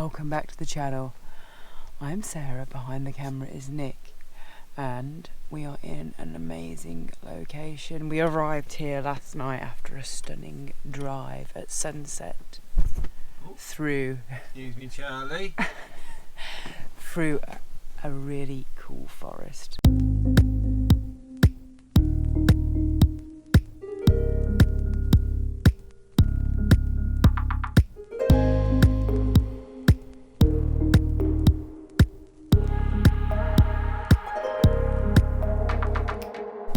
welcome back to the channel. I'm Sarah, behind the camera is Nick, and we are in an amazing location. We arrived here last night after a stunning drive at sunset through... Excuse me, Charlie. through a really cool forest.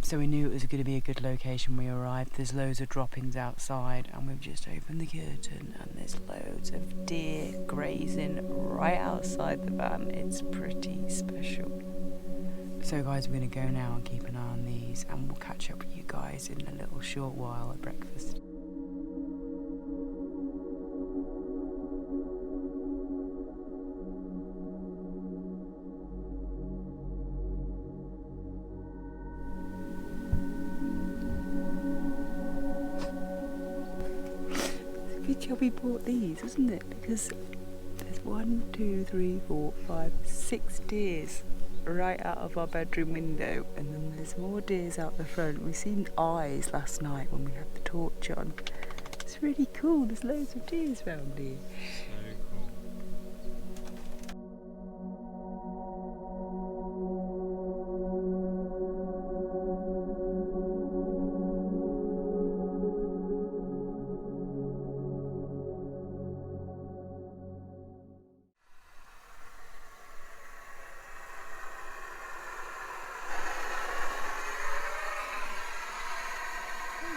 So we knew it was going to be a good location when we arrived. There's loads of droppings outside, and we've just opened the curtain and there's loads of deer grazing right outside the van. It's pretty special. So guys, we're going to go now and keep an eye on these, and we'll catch up with you guys in a little short while at breakfast. Good job we bought these, isn't it? Because there's 1, 2, 3, 4, 5, 6 deers right out of our bedroom window, and then there's more deers out the front. We seen eyes last night when we had the torch on. It's really cool. There's loads of deers around here. So cool.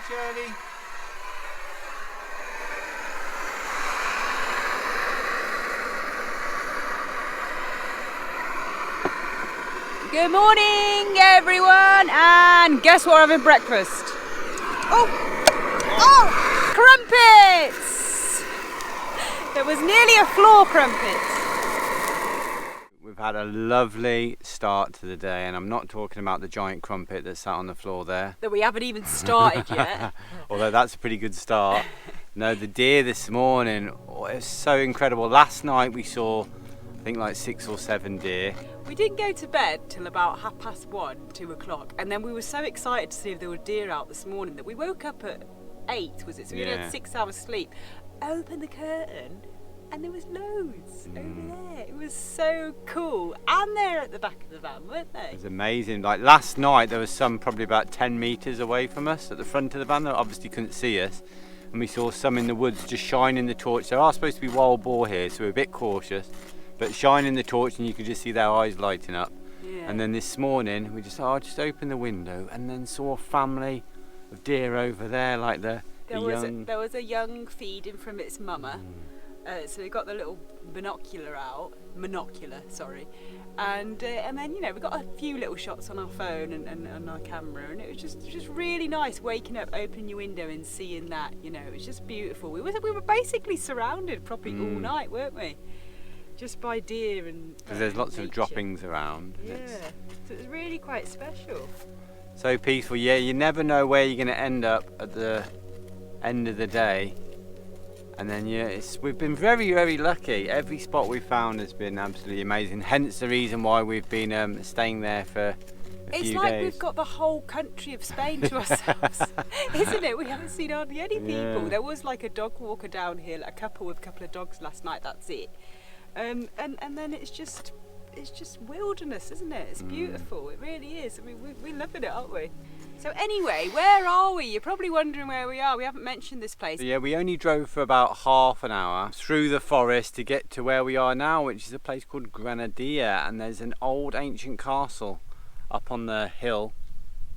Charlie. Good morning, everyone, and guess what? We're having breakfast. Oh, crumpets! It was nearly a floor crumpet. We've had a lovely start to the day, and I'm not talking about the giant crumpet that sat on the floor there. That we haven't even started yet. Although that's a pretty good start. No, the deer this morning, oh, it was so incredible. Last night we saw, I think, like 6 or 7 deer. We didn't go to bed till about 1:30, 2 o'clock, and then we were so excited to see if there were deer out this morning that we woke up at 8, was it? So we only had 6 hours sleep. Opened the curtain, and there was loads over there. It was so cool. And they're at the back of the van, weren't they? It was amazing. Like last night there was some probably about 10 metres away from us at the front of the van that obviously couldn't see us. And we saw some in the woods just shining the torch. There are supposed to be wild boar here, so we're a bit cautious. But shining the torch and you could just see their eyes lighting up. Yeah. And then this morning we just opened the window and then saw a family of deer over there, like there was a young feeding from its mama. So we got the little monocular, and then we got a few little shots on our phone and on our camera, and it was just really nice waking up, opening your window and seeing that. It was just beautiful. We were basically surrounded probably all night, weren't we? Just by deer and because there's lots of droppings around. Yeah, so it was really quite special. So peaceful. Yeah, you never know where you're going to end up at the end of the day. And then we've been very, very lucky. Every spot we've found has been absolutely amazing. Hence the reason why we've been staying there for a few days. It's like we've got the whole country of Spain to ourselves, isn't it? We haven't seen hardly any people. Yeah. There was like a dog walker down here, like a couple with a couple of dogs last night. That's it. And then it's just wilderness, isn't it? It's beautiful. It really is. I mean, we're loving it, aren't we? So anyway, where are we? You're probably wondering where we are. We haven't mentioned this place. Yeah, we only drove for about half an hour through the forest to get to where we are now, which is a place called Granadilla, and there's an old ancient castle up on the hill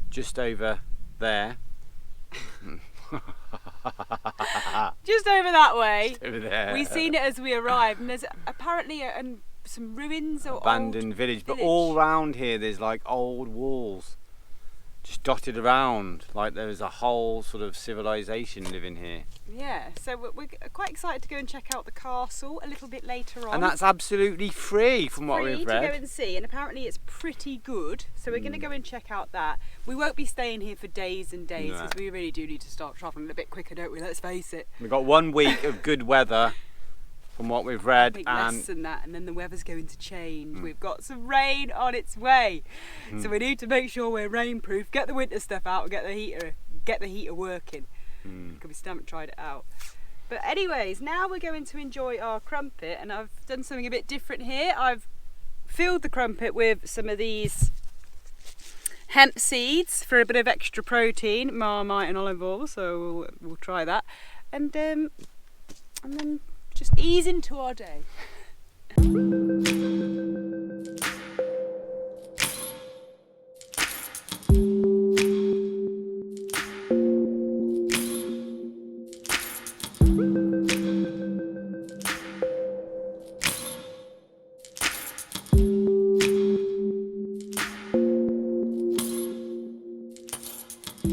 just over there. Just over that way. Just over there. We've seen it as we arrived, and there's apparently some ruins or abandoned village, but all round here there's like old walls just dotted around, like there's a whole sort of civilization living here. Yeah, so we're quite excited to go and check out the castle a little bit later on. And that's absolutely free from what we've read. To go and see, and apparently it's pretty good, so we're going to go and check out that. We won't be staying here for days and days, because we really do need to start travelling a bit quicker, don't we? Let's face it. We've got 1 week of good weather, from what we've read. I think and less than that, and then the weather's going to change. We've got some rain on its way, so we need to make sure we're rainproof. Get the winter stuff out and get the heater working. Because we still haven't tried it out. But anyways, now we're going to enjoy our crumpet, and I've done something a bit different here. I've filled the crumpet with some of these hemp seeds for a bit of extra protein, Marmite and olive oil, so we'll try that. And then just ease into our day.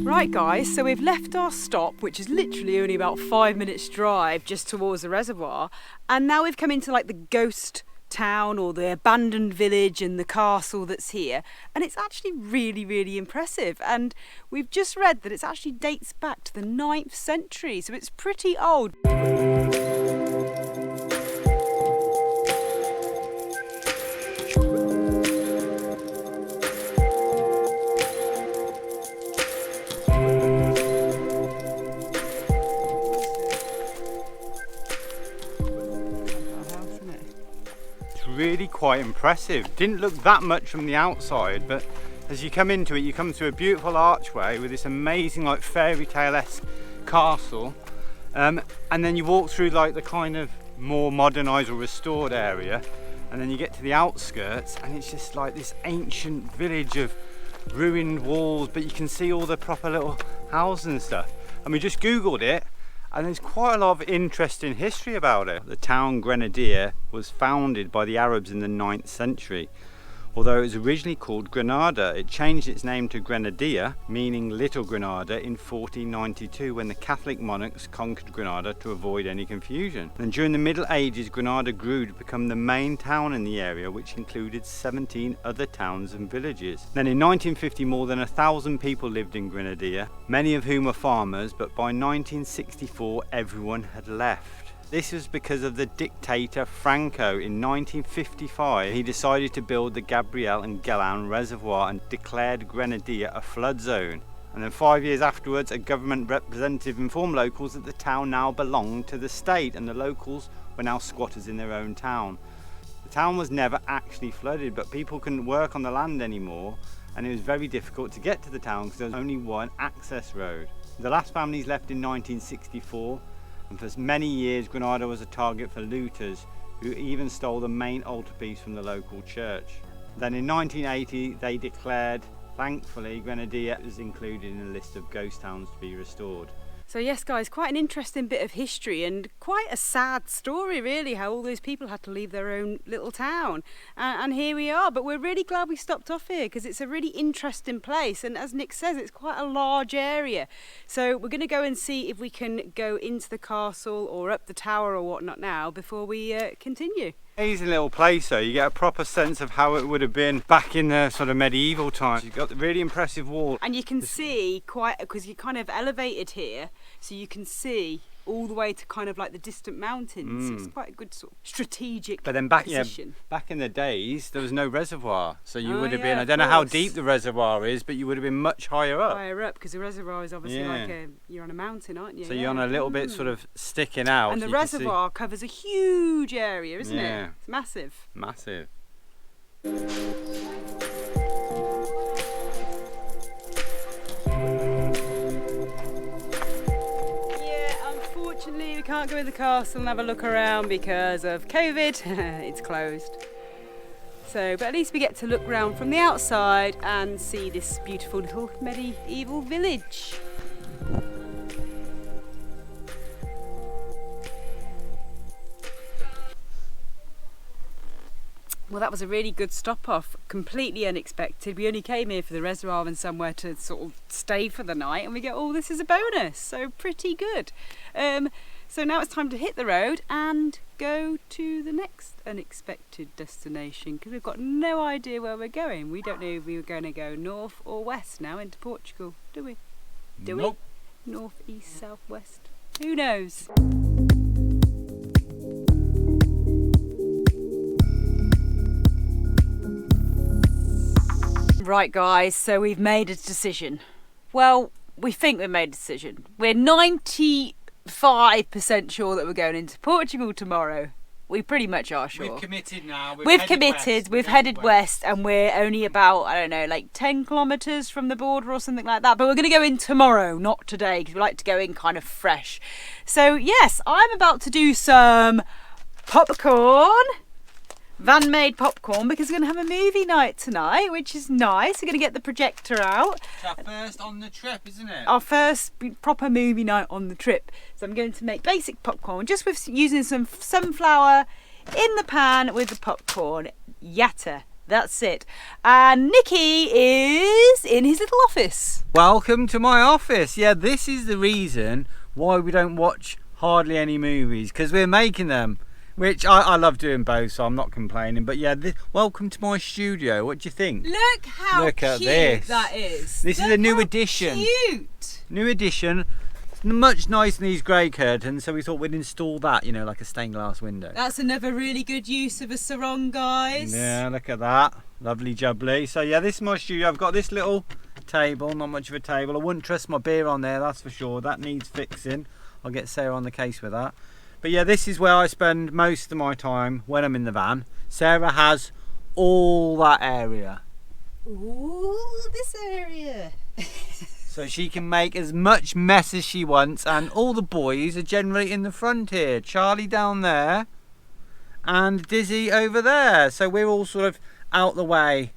Right guys, so we've left our stop, which is literally only about 5 minutes drive just towards the reservoir, and now we've come into like the ghost town or the abandoned village and the castle that's here, and it's actually really impressive. And we've just read that it actually dates back to the 9th century, so it's pretty old. Really quite impressive. Didn't look that much from the outside, but as you come into it, you come through a beautiful archway with this amazing like fairy tale-esque castle, and then you walk through like the kind of more modernised or restored area, and then you get to the outskirts and it's just like this ancient village of ruined walls, but you can see all the proper little houses and stuff. And we just googled it, and there's quite a lot of interesting history about it. The town Granadilla was founded by the Arabs in the 9th century. Although it was originally called Granada, it changed its name to Granadilla, meaning Little Granada, in 1492 when the Catholic monarchs conquered Granada to avoid any confusion. And during the Middle Ages, Granada grew to become the main town in the area, which included 17 other towns and villages. Then in 1950, more than 1,000 people lived in Granadilla, many of whom were farmers, but by 1964 everyone had left. This was because of the dictator Franco. In 1955, he decided to build the Gabriel and Galan reservoir and declared Granadilla a flood zone. And then 5 years afterwards, a government representative informed locals that the town now belonged to the state, and the locals were now squatters in their own town. The town was never actually flooded, but people couldn't work on the land anymore, and it was very difficult to get to the town because there was only one access road. The last families left in 1964, and for many years Granada was a target for looters who even stole the main altarpiece from the local church. Then in 1980 they declared, thankfully, Granadilla was included in a list of ghost towns to be restored. So yes guys, quite an interesting bit of history and quite a sad story really, how all those people had to leave their own little town. And here we are, but we're really glad we stopped off here because it's a really interesting place, and as Nick says, it's quite a large area. So we're going to go and see if we can go into the castle or up the tower or whatnot now before we continue. Amazing little place though, you get a proper sense of how it would have been back in the sort of medieval times. You've got the really impressive wall. And you can see quite, because you're kind of elevated here, so you can see all the way to kind of like the distant mountains. So it's quite a good sort of strategic position. Back in the days there was no reservoir, so you would have yeah, been, I don't know how deep the reservoir is, but you would have been much higher up. Higher up, because the reservoir is obviously like you're on a mountain, aren't you? So you're on a little bit sort of sticking out. And the reservoir covers a huge area, isn't it? It's massive. Massive. Unfortunately, we can't go in the castle and have a look around because of COVID. It's closed. So, but at least we get to look around from the outside and see this beautiful little medieval village. Well, that was a really good stop off, completely unexpected. We only came here for the reservoir and somewhere to sort of stay for the night, and we get, oh, this is a bonus, so pretty good. So now it's time to hit the road and go to the next unexpected destination, because we've got no idea where we're going. We don't know if we were going to go north or west now into Portugal, do we? Nope. North, east, south, west? Who knows? Right, guys, so we've made a decision. Well, we think we've made a decision. We're 95% sure that we're going into Portugal tomorrow. We pretty much are sure. We've committed now. We've committed. We've headed west, and we're only about, I don't know, like 10 kilometres from the border or something like that. But we're going to go in tomorrow, not today, because we like to go in kind of fresh. So, yes, I'm about to do some popcorn. Van-made popcorn, because we're going to have a movie night tonight, which is nice. We're going to get the projector out. It's our first on the trip, isn't it? Our first proper movie night on the trip. So I'm going to make basic popcorn, just with using some sunflower in the pan with the popcorn. Yatta. That's it. And Nicky is in his little office. Welcome to my office. Yeah, this is the reason why we don't watch hardly any movies, because we're making them. Which I love doing both, so I'm not complaining. But yeah, welcome to my studio. What do you think? Look how at cute this. that is. This is a new addition. Cute. New addition. It's much nicer than these grey curtains, so we thought we'd install that, you know, like a stained glass window. That's another really good use of a sarong, guys. Yeah, look at that. Lovely jubbly. So yeah, this is my studio. I've got this little table, not much of a table. I wouldn't trust my beer on there, that's for sure. That needs fixing. I'll get Sarah on the case with that. But yeah, this is where I spend most of my time when I'm in the van. Sarah has all that area. Ooh, this area. So she can make as much mess as she wants, and all the boys are generally in the front here. Charlie down there and Dizzy over there. So we're all sort of out the way,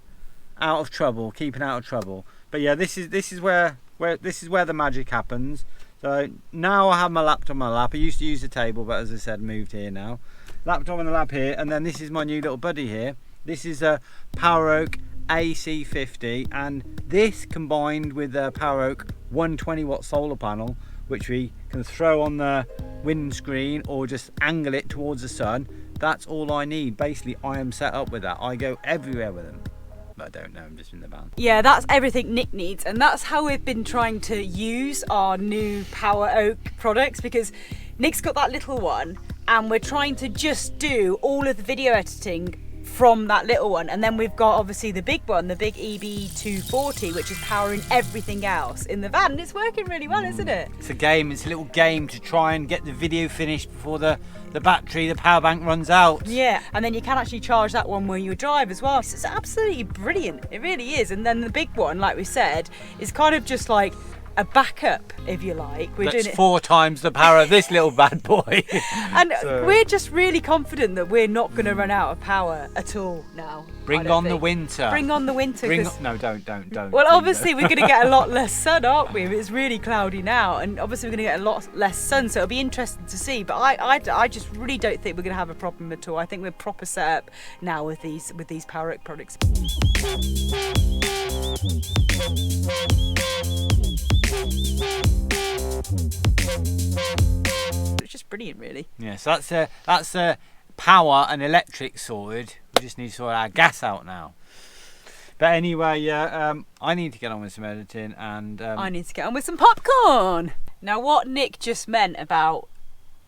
out of trouble, keeping out of trouble. But yeah, this is where the magic happens. So now I have my laptop on my lap. I used to use the table, but as I said, moved here now. Laptop on the lap here, and then this is my new little buddy here. This is a Poweroak AC50, and this combined with a Poweroak 120 watt solar panel, which we can throw on the windscreen or just angle it towards the sun. That's all I need. Basically, I am set up with that. I go everywhere with them. I don't know, I'm just in the van. Yeah, that's everything Nick needs, and that's how we've been trying to use our new Poweroak products, because Nick's got that little one and we're trying to just do all of the video editing from that little one, and then we've got obviously the big one, the big EB240, which is powering everything else in the van, and it's working really well, isn't it? It's a game, it's a little game to try and get the video finished before the battery, the power bank runs out. Yeah, and then you can actually charge that one when you drive as well. It's absolutely brilliant, it really is. And then the big one, like we said, is kind of just like a backup, if you like. That's doing it 4 times the power of this little bad boy. And so we're just really confident that we're not going to run out of power at all now. Bring on the winter. Bring on the winter. No, don't. Well, obviously we're going to get a lot less sun, aren't we? It's really cloudy now, and obviously we're going to get a lot less sun, so it'll be interesting to see. But I just really don't think we're going to have a problem at all. I think we're proper set up now with these Poweroak products. It's just brilliant, really. Yeah, so that's power and electric sorted. We just need to sort our gas out now. But anyway, yeah, I need to get on with some editing, and I need to get on with some popcorn. Now, what Nick just meant about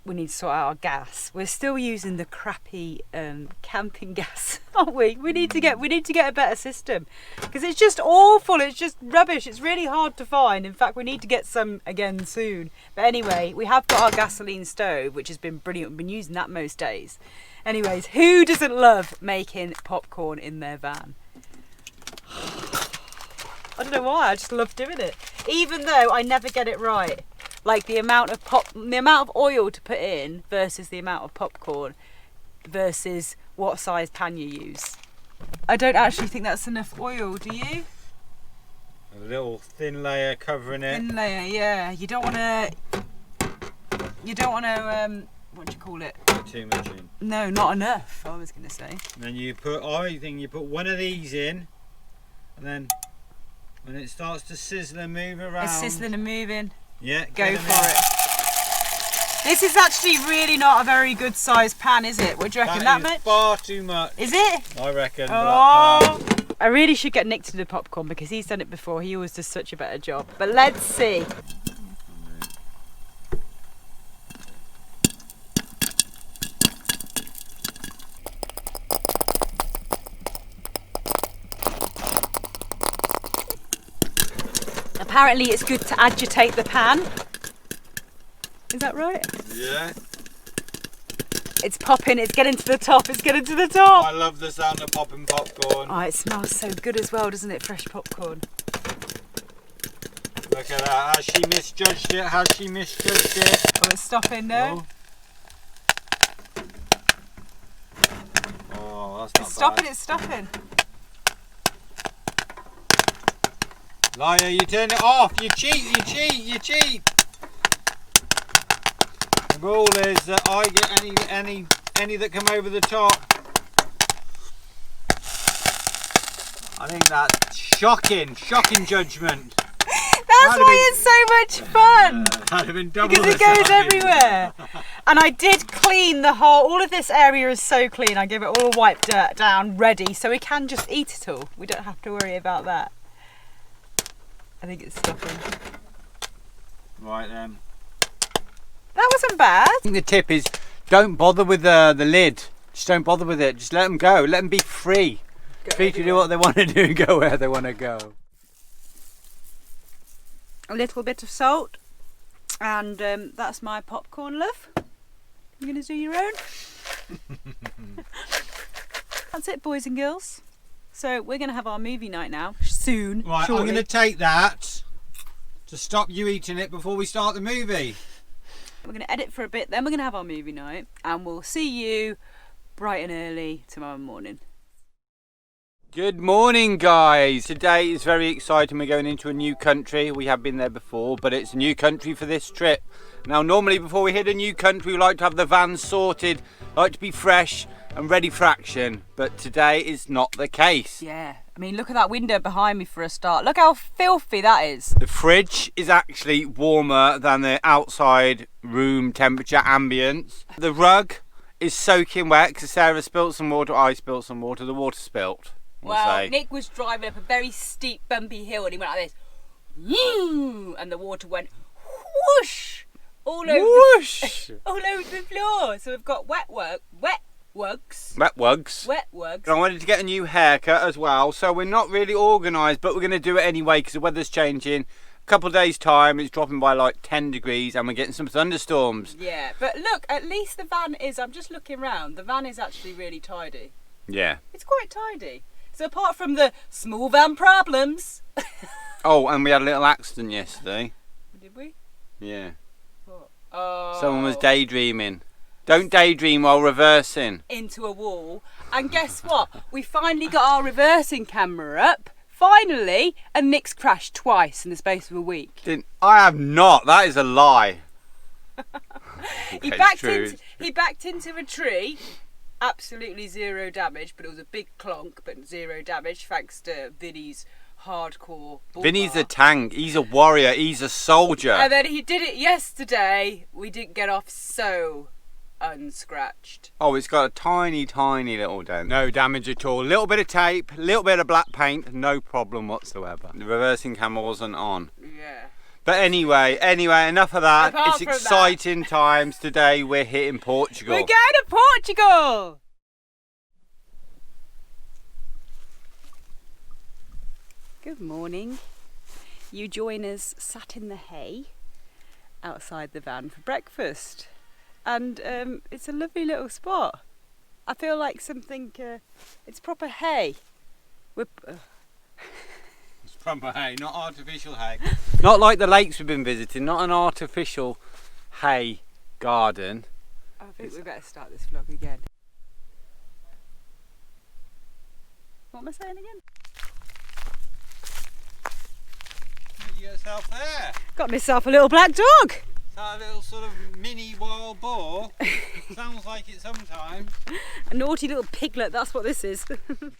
we need to sort out our gas, we're still using the crappy camping gas, aren't we? We need to get a better system, because it's just awful. It's just rubbish. It's really hard to find. In fact, we need to get some again soon. But anyway, we have got our gasoline stove, which has been brilliant. We've been using that most days. Anyways, who doesn't love making popcorn in their van? I don't know why, I just love doing it. Even though I never get it right. Like the amount of oil to put in versus the amount of popcorn versus what size pan you use. I don't actually think that's enough oil, do you? A little thin layer covering it. Thin layer, yeah. You don't want to, what do you call it? Put too much in. No, not enough, I was going to say. And then you put one of these in, and then when it starts to sizzle and move around. It's sizzling and moving. Yeah, go for it. This is actually really not a very good sized pan, is it? What do you reckon? That much? Far too much. Is it? I reckon. Oh. I really should get Nick to do popcorn, because he's done it before. He always does such a better job. But let's see. Apparently it's good to agitate the pan. Is that right? Yeah. It's popping, it's getting to the top, it's getting to the top. I love the sound of popping popcorn. Oh, it smells so good as well, doesn't it? Fresh popcorn. Look at that, has she misjudged it? Has she misjudged it? Oh, it's stopping now. Oh, that's not It's stopping, bad. it's stopping. Liar, you turn it off. You cheat, you cheat, you cheat. The rule is that I get any that come over the top. I think that's shocking judgment. That's why it's so much fun. That'd have been double Because it the goes size. everywhere. And I did clean all of this area is so clean. I gave it all wiped down, ready, so we can just eat it all. We don't have to worry about that. I think it's stopping. Right then. That wasn't bad. I think the tip is don't bother with the lid. Just don't bother with it. Just let them go. Let them be free. Free to do what they want to do and go where they want to go. A little bit of salt, and that's my popcorn, love. You gonna do your own? That's it, boys and girls. So we're gonna have our movie night now soon. Right, shortly. I'm going to take that to stop you eating it before we start the movie. We're gonna edit for a bit, then we're gonna have our movie night, and we'll see you bright and early tomorrow morning. Good morning, guys. Today is very exciting. We're going into a new country. We have been there before, but it's a new country for this trip. Now, normally before we hit a new country, we like to have the van sorted, like to be fresh and ready for action, but today is not the case. Yeah, I mean, look at that window behind me for a start. Look how filthy that is. The fridge is actually warmer than the outside room temperature ambience. The rug is soaking wet because Sarah spilt some water, I spilt some water, the water spilt. Well, Nick was driving up a very steep, bumpy hill, and he went like this, "Woo!" and the water went whoosh all over, Whoosh! all over the floor. So we've got wet wugs. Wet wugs. I wanted to get a new haircut as well, so we're not really organised, but we're going to do it anyway because the weather's changing. A couple of days' time, it's dropping by like 10 degrees, and we're getting some thunderstorms. Yeah, but look, at least the van is, I'm just looking round, the van is actually really tidy. Yeah. It's quite tidy. So apart from the small van problems. Oh, and we had a little accident yesterday. Did we? Yeah. What? Oh. Someone was daydreaming. Don't daydream while reversing. Into a wall. And guess what? We finally got our reversing camera up. Finally. And Nick's crashed twice in the space of a week. I have not. That is a lie. He backed into a tree. Absolutely zero damage, but it was a big clonk, but zero damage thanks to Vinny's hardcore bull Vinny's bar. a tank. He's a warrior. He's a soldier. And then he did it yesterday. We didn't get off so unscratched. Oh, it's got a tiny, tiny little dent. No damage at all. Little bit of tape, little bit of black paint, no problem whatsoever. The reversing camera wasn't on. Yeah. But anyway, enough of that. Apart It's from exciting times today. We're hitting Portugal. We're going to Portugal! Good morning. You join us sat in the hay outside the van for breakfast. And it's a lovely little spot. I feel like something, it's proper hay. It's proper hay, not artificial hay. Not like the lakes we've been visiting, not an artificial hay garden. I think we better start this vlog again. What am I saying again? You got yourself there. Got myself a little black dog. That little sort of mini wild boar. Sounds like it sometimes. A naughty little piglet, that's what this is.